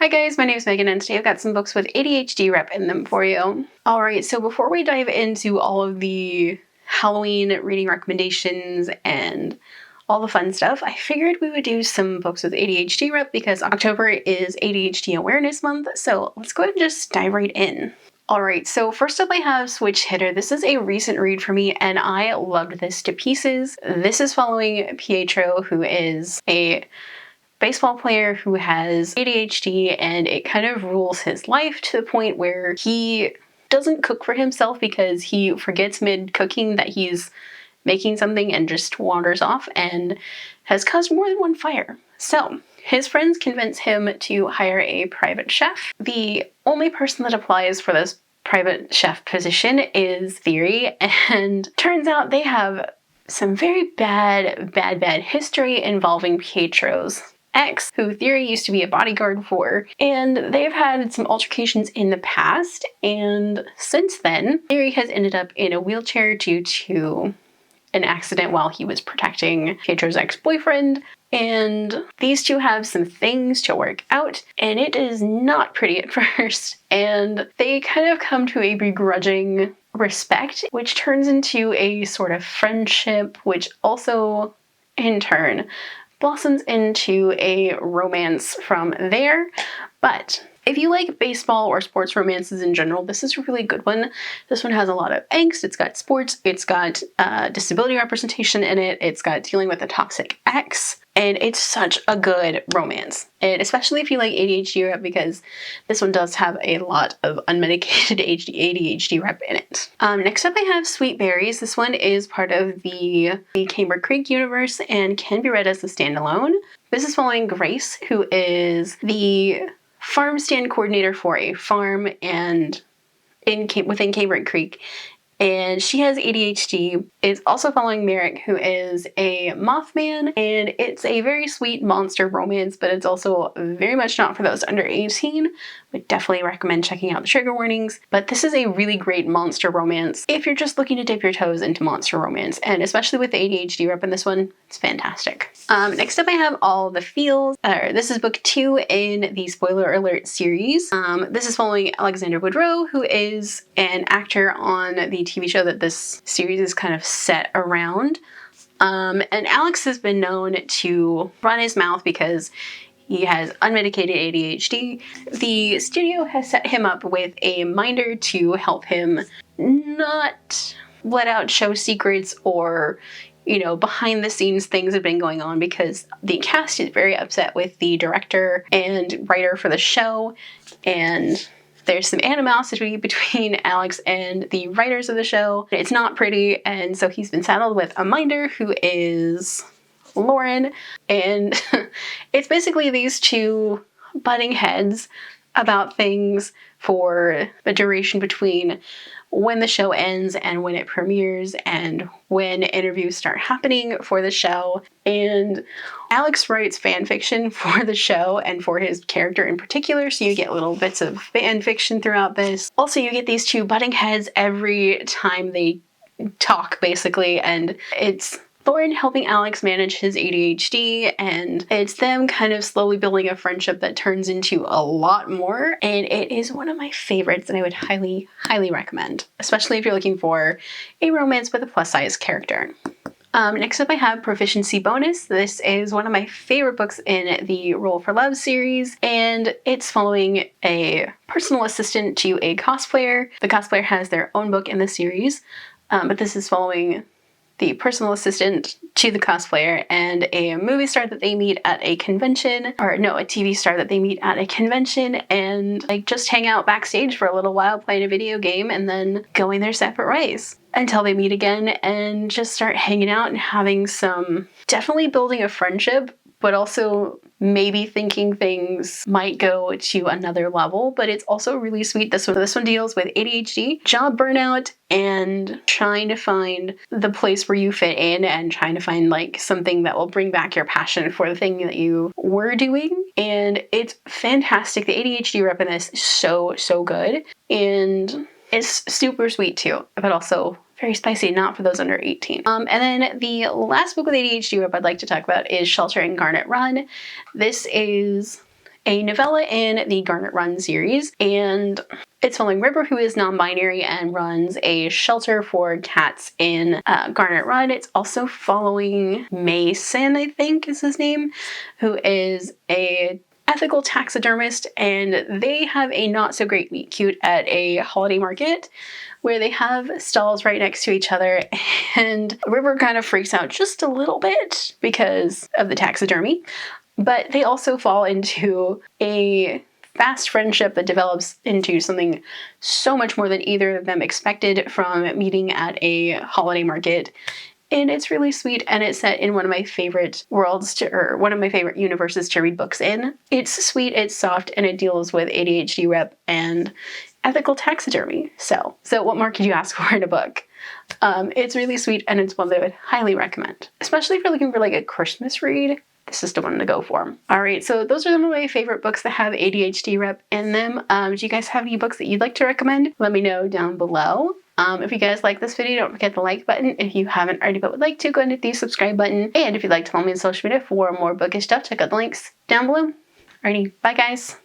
Hi guys, my name is Megan and today I've got some books with ADHD rep in them for you. Alright, so before we dive into all of the Halloween reading recommendations and all the fun stuff, I figured we would do some books with ADHD rep because October is ADHD Awareness Month, so let's go ahead and just dive right in. Alright, so first up I have Switch Hitter. This is a recent read for me and I loved this to pieces. This is following Pietro, who is a baseball player who has ADHD, and it kind of rules his life to the point where he doesn't cook for himself because he forgets mid-cooking that he's making something and just wanders off and has caused more than one fire. So his friends convince him to hire a private chef. The only person that applies for this private chef position is Theory, and turns out they have some very bad history involving Pietro's ex, who Theory used to be a bodyguard for, and they've had some altercations in the past, and since then, Theory has ended up in a wheelchair due to an accident while he was protecting Pietro's ex-boyfriend, and these two have some things to work out, and it is not pretty at first, and they kind of come to a begrudging respect, which turns into a sort of friendship, which also, in turn, blossoms into a romance from there. But if you like baseball or sports romances in general, this is a really good one. This one has a lot of angst. It's got sports, it's got disability representation in it, it's got dealing with a toxic ex, and it's such a good romance. And especially if you like ADHD rep, because this one does have a lot of unmedicated ADHD rep in it. Next up I have Sweet Berries. This one is part of the Camber Creek universe and can be read as a standalone. This is following Grace, who is the farm stand coordinator for a farm and within Camber Creek, and she has ADHD. It's also following Merrick, who is a Mothman, and it's a very sweet monster romance, but it's also very much not for those under 18. Would definitely recommend checking out the trigger warnings, but this is a really great monster romance if you're just looking to dip your toes into monster romance, and especially with the ADHD rep in this one, it's fantastic. Next up I have All the Feels. This is book 2 in the Spoiler Alert series. This is following Alexander Woodrow, who is an actor on the TV show that this series is kind of set around. And Alex has been known to run his mouth because he has unmedicated ADHD. The studio has set him up with a minder to help him not let out show secrets or, you know, behind the scenes things have been going on, because the cast is very upset with the director and writer for the show, and there's some animosity between Alex and the writers of the show. It's not pretty, and so he's been saddled with a minder who is Lauren, and it's basically these two butting heads about things for the duration between when the show ends and when it premieres and when interviews start happening for the show. And Alex writes fan fiction for the show and for his character in particular, so you get little bits of fan fiction throughout this. Also, you get these two butting heads every time they talk, basically, and it's Lauren helping Alex manage his ADHD, and it's them kind of slowly building a friendship that turns into a lot more, and it is one of my favorites and I would highly recommend, especially if you're looking for a romance with a plus-size character. Next up I have Proficiency Bonus. This is one of my favorite books in the Roll for Love series, and it's following a personal assistant to a cosplayer. The cosplayer has their own book in the series, but this is following the personal assistant to the cosplayer and a movie star that they meet at a convention, or no, a TV star that they meet at a convention, and like just hang out backstage for a little while playing a video game and then going their separate ways until they meet again and just start hanging out and having some, definitely building a friendship, but also maybe thinking things might go to another level. But it's also really sweet. This one deals with ADHD, job burnout, and trying to find the place where you fit in and trying to find like something that will bring back your passion for the thing that you were doing. And it's fantastic. The ADHD rep in this is so good, and it's super sweet too, but also very spicy, not for those under 18. And then the last book with ADHD rep I'd like to talk about is Shelter in Garnet Run. This is a novella in the Garnet Run series, and it's following River, who is non-binary and runs a shelter for cats in Garnet Run. It's also following Mason, I think is his name, who is a ethical taxidermist, and they have a not so great meet cute at a holiday market where they have stalls right next to each other, and River kind of freaks out just a little bit because of the taxidermy, but they also fall into a fast friendship that develops into something so much more than either of them expected from meeting at a holiday market. And it's really sweet, and it's set in one of my favorite worlds or one of my favorite universes to read books in. It's sweet, it's soft, and it deals with ADHD rep and ethical taxidermy. So what more could you ask for in a book? It's really sweet, and it's one that I would highly recommend, especially if you're looking for like a Christmas read. This is the one to go for. All right, so those are some of my favorite books that have ADHD rep in them. Do you guys have any books that you'd like to recommend? Let me know down below. If you guys like this video, don't forget the like button. If you haven't already but would like to, go ahead and hit the subscribe button. And if you'd like to follow me on social media for more bookish stuff, check out the links down below. Alrighty, bye guys.